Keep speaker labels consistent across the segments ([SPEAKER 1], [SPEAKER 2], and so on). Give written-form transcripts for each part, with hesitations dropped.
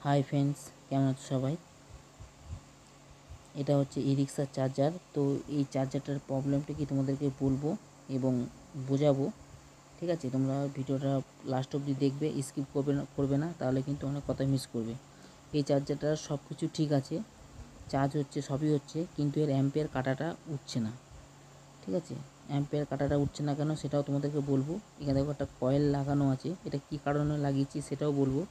[SPEAKER 1] Hi friends, কেমন আছো সবাই? এটা হচ্ছে ই রিক্সার চার্জার। তো এই চার্জারটার প্রবলেমটা কি তোমাদেরকে বলবো এবং বোঝাবো। ঠিক আছে, তোমরা ভিডিওটা লাস্ট অবধি দেখবে, স্কিপ করবে না, তাহলে কিন্তু অনেক কথা মিস করবে। এই চার্জারটার সব কিছু ঠিক আছে, চার্জ হচ্ছে, সবই হচ্ছে, কিন্তু এর অ্যাম্পিয়ার কাটাটা উঠছে না। ঠিক আছে, অ্যাম্পিয়ার কাটাটা উঠছে না কেন সেটাও তোমাদেরকে বলবো। এখানে দেখো একটা কয়েল লাগানো আছে, এটা কী কারণে লাগিয়েছি সেটাও বলবো।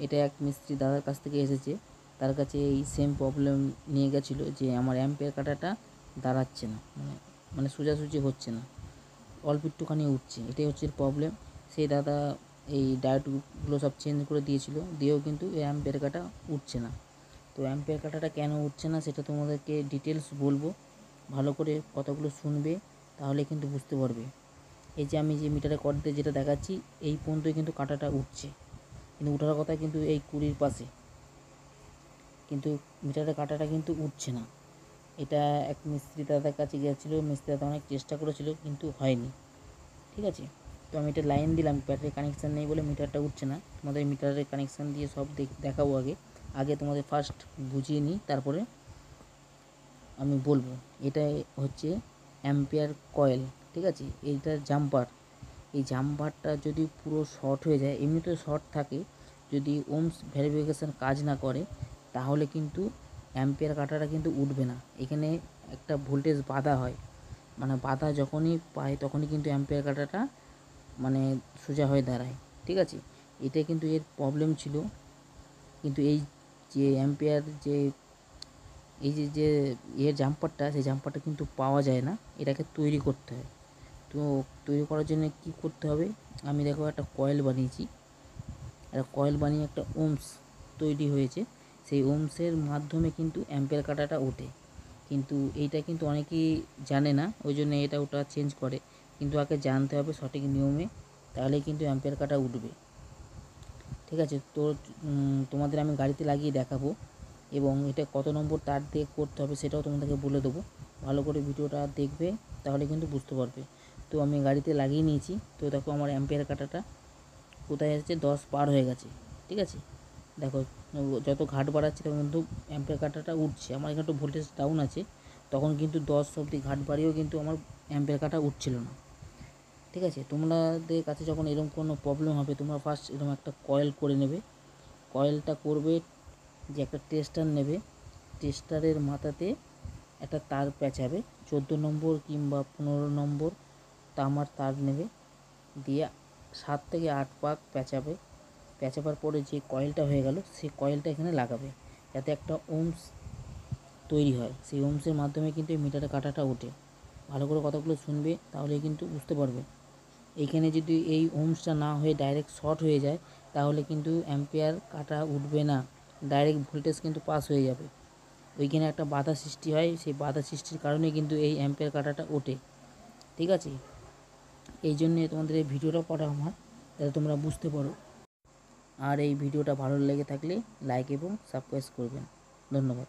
[SPEAKER 1] এটা এক মিস্ত্রি দাদার কাছ থেকে এসেছে, তার কাছে এই সেম প্রবলেম নিয়ে গেছিলো যে আমার অ্যাম্পিয়ার কাটাটা দাঁড়াচ্ছে না, মানে সোজাসুজি হচ্ছে না, অল্প একটুখানি উঠছে, এটাই হচ্ছে প্রবলেম। সেই দাদা এই ডায়োডগুলো সব চেঞ্জ করে দিয়েছিল, দিয়েও কিন্তু এই অ্যাম্পিয়ার কাটা উঠছে না। তো অ্যাম্পিয়ার কাটাটা কেন উঠছে না সেটা তোমাদেরকে ডিটেলস বলবো, ভালো করে কথাগুলো শুনবে, তাহলে কিন্তু বুঝতে পারবে। এই যে আমি যে মিটারে কর দিয়ে যেটা দেখাচ্ছি, এই পর্যন্ত কিন্তু কাটাটা উঠছে, কিন্তু ওঠার কথা কিন্তু এই 20 পাশে, কিন্তু মিটারের কাটাটা কিন্তু উঠছে না। এটা এক মিস্ত্রি দাদার কাছে গিয়েছিলো, মিস্ত্রি দাদা অনেক চেষ্টা করেছিল কিন্তু হয়নি। ঠিক আছে, তো আমি এটা লাইন দিলাম, ব্যাটারি কানেকশান নেই বলে মিটারটা উঠছে না। তোমাদের মিটারের কানেকশান দিয়ে সব দেখাবো। আগে তোমাদের ফার্স্ট বুঝিয়ে নিই, তারপরে আমি বলবো। এটা হচ্ছে অ্যাম্পিয়ার কয়েল। ঠিক আছে, এইটার জাম্পার, এই জাম্পারটা যদি পুরো শর্ট হয়ে যায়, এমনিতেও শর্ট থাকে, যদি ওমস ভেরিফিকেশান কাজ না করে তাহলে কিন্তু অ্যাম্পিয়ার কাটাটা কিন্তু উঠবে না। এখানে একটা ভোল্টেজ বাধা হয়, মানে বাধা যখনই পায় তখনই কিন্তু অ্যাম্পিয়ার কাটাটা মানে সোজা হয়ে দাঁড়ায়। ঠিক আছে, এটা কিন্তু এর প্রবলেম ছিল। কিন্তু এই যে অ্যাম্পিয়ার যে এই যে যে এর জাম্পারটা, সেই জাম্পারটা কিন্তু পাওয়া যায় না, এটাকে তৈরি করতে হয়। তো তৈরি করার জন্য কি করতে হবে, আমি দেখো একটা কয়েল বানিয়েছি, একটা কয়েল বানিয়ে একটা ওমস তৈরি হয়েছে, সেই ওমসের মাধ্যমে কিন্তু অ্যাম্পিয়ার কাটাটা ওঠে। কিন্তু এইটা কিন্তু অনেকেই জানে না, ওই জন্য এটা ওটা চেঞ্জ করে, কিন্তু আগে জানতে হবে সঠিক নিয়মে, তাহলেই কিন্তু অ্যাম্পিয়ার কাটা উঠবে। ঠিক আছে, তো তোমাদের আমি গাড়িতে লাগিয়ে দেখাবো, এবং এটা কত নম্বর তার দিয়ে করতে হবে সেটাও তোমাদেরকে বলে দেবো। ভালো করে ভিডিওটা দেখবে, তাহলে কিন্তু বুঝতে পারবে। তো আমি গাড়িতে লাগিয়ে নিয়েছি, তো দেখো আমার অ্যাম্পিয়ার কাটাটা কোথায় আছে, 10 পার হয়ে গেছে। ঠিক আছে, দেখো যত ঘাট বাড়াচ্ছে তখন কিন্তু অ্যাম্পিয়ার কাটাটা উঠছে। আমার এখানে একটু ভোল্টেজ ডাউন আছে, তখন কিন্তু 10 অবধি ঘাট বাড়িয়েও কিন্তু আমার অ্যাম্পিয়ার কাটা উঠছিল না। ঠিক আছে, তোমাদের কাছে যখন এরকম কোনো প্রবলেম হবে, তোমরা ফার্স্ট এরকম একটা কয়েল করে নেবে। কয়েলটা করবে যে একটা টেস্টার নেবে, টেস্টারের মাথাতে একটা তার পেঁচাবে, 14 নম্বর কিংবা 15 নম্বর তামার তার নেবে, দিয়ে 7 থেকে 8 পাক পেঁচাবে। পেঁচাবার পরে যে কয়েলটা হয়ে গেল, সেই কয়েলটা এখানে লাগাবে, যাতে একটা ওমস তৈরি হয়। সেই ওমসের মাধ্যমে কিন্তু এই মিটারের কাটাটা ওঠে। ভালো করে কথাগুলো শুনবে, তাহলে কিন্তু বুঝতে পারবে। এইখানে যদি এই ওমসটা না হয়ে ডাইরেক্ট শর্ট হয়ে যায়, তাহলে কিন্তু অ্যাম্পিয়ার কাটা উঠবে না, ডাইরেক্ট ভোল্টেজ কিন্তু পাস হয়ে যাবে। ওইখানে একটা বাধা সৃষ্টি হয়, সেই বাধা সৃষ্টির কারণে কিন্তু এই অ্যাম্পিয়ার কাটাটা ওঠে। ঠিক আছে, এই জন্যে তোমাদের এই ভিডিওটা করা আমার, যাতে তোমরা বুঝতে পারো। আর এই ভিডিওটা ভালো লেগে থাকলে লাইক এবং সাবস্ক্রাইব করবেন। ধন্যবাদ।